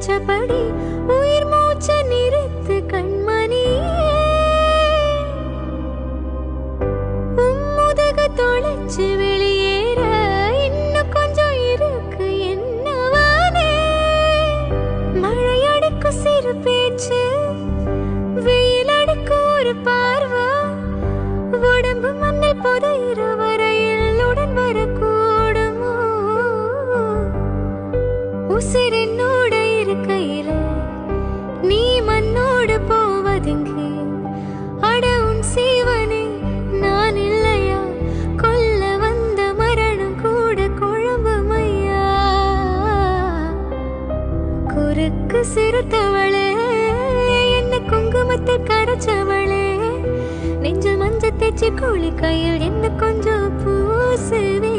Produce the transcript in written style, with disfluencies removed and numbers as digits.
நினைச்சபடி உயிர் மூச்ச நிறுத்து கண்மணி உம்முதக தொலைச்சு வெளியேற இன்னும் கொஞ்சம் இருக்கு என்னவானே மழையடிக்கு சிறு பேச்சு வெயில் அடிக்கு ஒரு பார்வை உடம்பு மண்ணில் புதையிற வரையில் உடன் வரக்கூடுமோ உசிரினோட இருக்கையில நீ மண்ணோடு போவதெங்கே அட உன் சீவனே நான் இல்லையா கொல்ல வந்த மரணம் கூட குழம்புமையா குறுக்கு சிறுத்தவளே என்ன குங்குமத்தை கரைச்சவளே நெஞ்சில் மஞ்ச தேய்ச்சி கூலி கையில் என்ன கொஞ்சம் பூசுவே